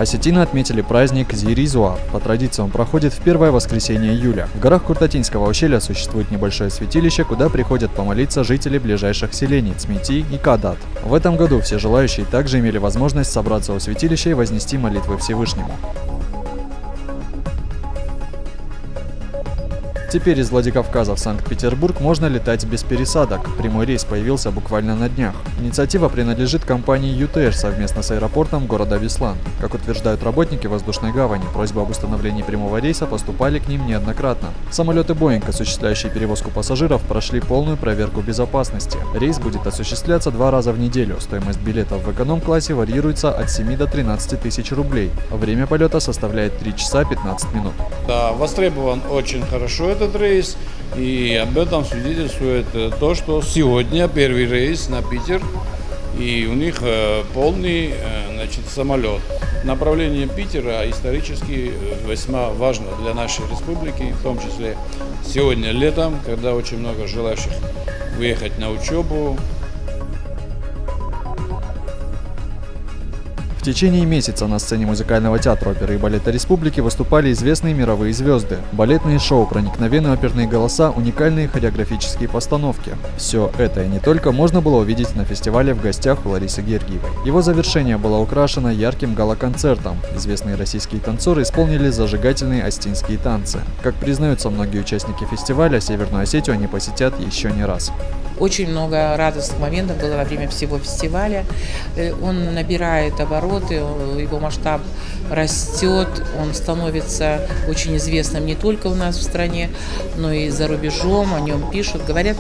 Осетины отметили праздник Зиризуа. По традиции он проходит в первое воскресенье июля. В горах Куртатинского ущелья существует небольшое святилище, куда приходят помолиться жители ближайших селений Цмити и Кадат. В этом году все желающие также имели возможность собраться у святилища и вознести молитвы Всевышнему. Теперь из Владикавказа в Санкт-Петербург можно летать без пересадок. Прямой рейс появился буквально на днях. Инициатива принадлежит компании ЮТР совместно с аэропортом города Беслан. Как утверждают работники воздушной гавани, просьбы об установлении прямого рейса поступали к ним неоднократно. Самолеты Boeing, осуществляющие перевозку пассажиров, прошли полную проверку безопасности. Рейс будет осуществляться 2 раза в неделю. Стоимость билетов в эконом-классе варьируется от 7 до 13 тысяч рублей. Время полета составляет 3 часа 15 минут. Да, востребован очень хорошо этот рейс, и об этом свидетельствует то, что сегодня первый рейс на Питер, и у них полный самолет. Направление Питера исторически весьма важно для нашей республики, в том числе сегодня летом, когда очень много желающих выехать на учебу. В течение месяца на сцене музыкального театра оперы и балета республики выступали известные мировые звезды. Балетные шоу, проникновенные оперные голоса, уникальные хореографические постановки. Все это и не только можно было увидеть на фестивале «В гостях» у Ларисы Гергиевой. Его завершение было украшено ярким гала-концертом. Известные российские танцоры исполнили зажигательные остинские танцы. Как признаются многие участники фестиваля, Северную Осетию они посетят еще не раз. Очень много радостных моментов было во время всего фестиваля. Он набирает обороты, его масштаб растет, он становится очень известным не только у нас в стране, но и за рубежом, о нем пишут, говорят.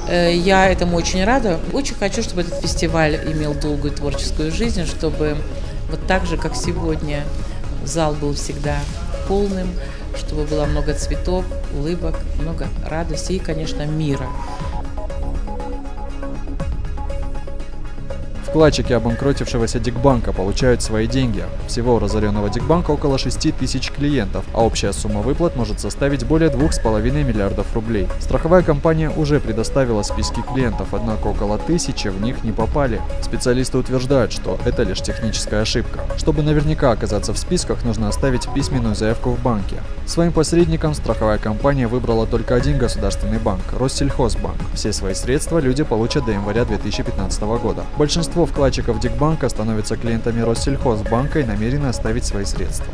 Я этому очень рада. Очень хочу, чтобы этот фестиваль имел долгую творческую жизнь, чтобы вот так же, как сегодня, зал был всегда полным, чтобы было много цветов, улыбок, много радости и, конечно, мира. Вкладчики обанкротившегося Дигбанка получают свои деньги. Всего у разоренного Дигбанка около 6 тысяч клиентов, а общая сумма выплат может составить более 2,5 миллиардов рублей. Страховая компания уже предоставила списки клиентов, однако около 1000 в них не попали. Специалисты утверждают, что это лишь техническая ошибка. Чтобы наверняка оказаться в списках, нужно оставить письменную заявку в банке. Своим посредником страховая компания выбрала только один государственный банк – Россельхозбанк. Все свои средства люди получат до января 2015 года. Большинство вкладчиков Дигбанка становятся клиентами Россельхозбанка и намерены оставить свои средства.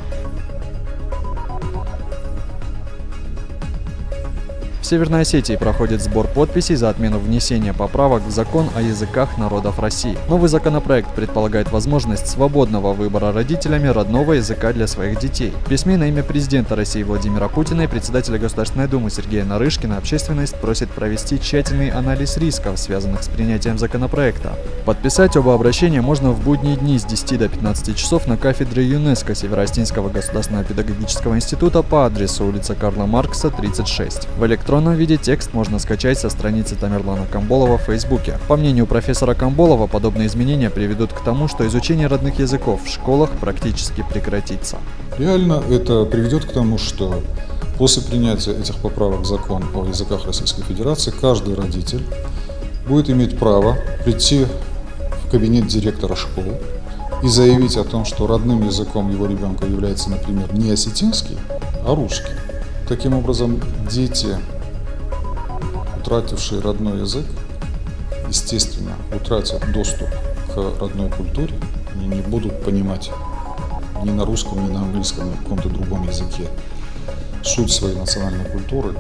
В Северной Осетии проходит сбор подписей за отмену внесения поправок в закон о языках народов России. Новый законопроект предполагает возможность свободного выбора родителями родного языка для своих детей. В письме на имя президента России Владимира Путина и председателя Государственной Думы Сергея Нарышкина общественность просит провести тщательный анализ рисков, связанных с принятием законопроекта. Подписать оба обращения можно в будние дни с 10 до 15 часов на кафедре ЮНЕСКО Североостинского государственного педагогического института по адресу улица Карла Маркса, 36. В электронном виде текст можно скачать со страницы Тамерлана Камболова в Фейсбуке. По мнению профессора Камболова, подобные изменения приведут к тому, что изучение родных языков в школах практически прекратится. Реально это приведет к тому, что после принятия этих поправок в закон о языках Российской Федерации каждый родитель будет иметь право прийти в кабинет директора школы и заявить о том, что родным языком его ребенка является, например, не осетинский, а русский. Таким образом, дети, утратившие родной язык, естественно, утратят доступ к родной культуре, они не будут понимать ни на русском, ни на английском, ни на каком-то другом языке суть своей национальной культуры.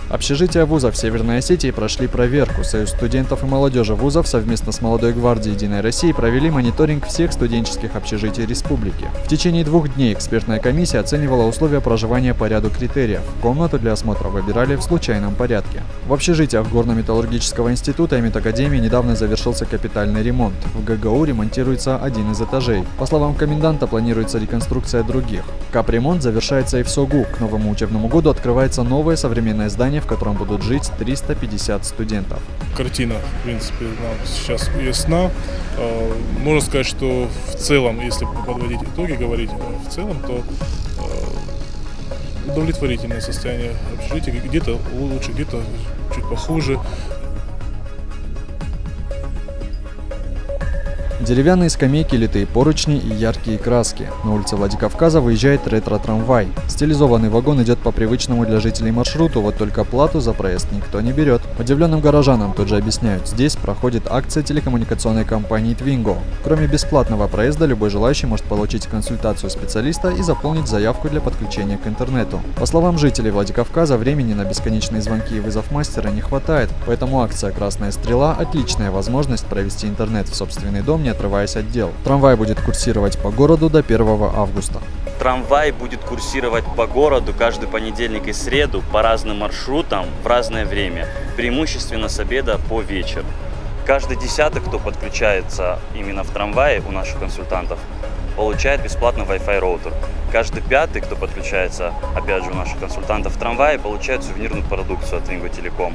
Общежития вузов Северной Осетии прошли проверку. Союз студентов и молодежи вузов совместно с Молодой гвардией Единой России провели мониторинг всех студенческих общежитий республики. В течение 2 дней экспертная комиссия оценивала условия проживания по ряду критериев. Комнату для осмотра выбирали в случайном порядке. В общежитиях Горно-металлургического института и медакадемии недавно завершился капитальный ремонт. В ГГУ ремонтируется один из этажей. По словам коменданта, планируется реконструкция других. Капремонт завершается и в СОГУ. К новому учебному году открывается новое современное здание, в котором будут жить 350 студентов. Картина, в принципе, нам сейчас ясна. Можно сказать, что в целом, если подводить итоги, говорить в целом, то удовлетворительное состояние общежития, где-то лучше, где-то чуть похуже. Деревянные скамейки, литые поручни и яркие краски. На улице Владикавказа выезжает ретро-трамвай. Стилизованный вагон идет по привычному для жителей маршруту, вот только плату за проезд никто не берет. Удивленным горожанам тут же объясняют, здесь проходит акция телекоммуникационной компании Twingo. Кроме бесплатного проезда, любой желающий может получить консультацию специалиста и заполнить заявку для подключения к интернету. По словам жителей Владикавказа, времени на бесконечные звонки и вызов мастера не хватает, поэтому акция «Красная стрела» – отличная возможность провести интернет в собственный дом, не отрываясь от дел. Трамвай будет курсировать по городу до 1 августа. Трамвай будет курсировать по городу каждый понедельник и среду по разным маршрутам в разное время, преимущественно с обеда по вечер. Каждый 10-й, кто подключается именно в трамвае у наших консультантов, получает бесплатно Wi-Fi роутер. Каждый 5-й, кто подключается, опять же, у наших консультантов в трамвае, получает сувенирную продукцию от Twingo Telecom.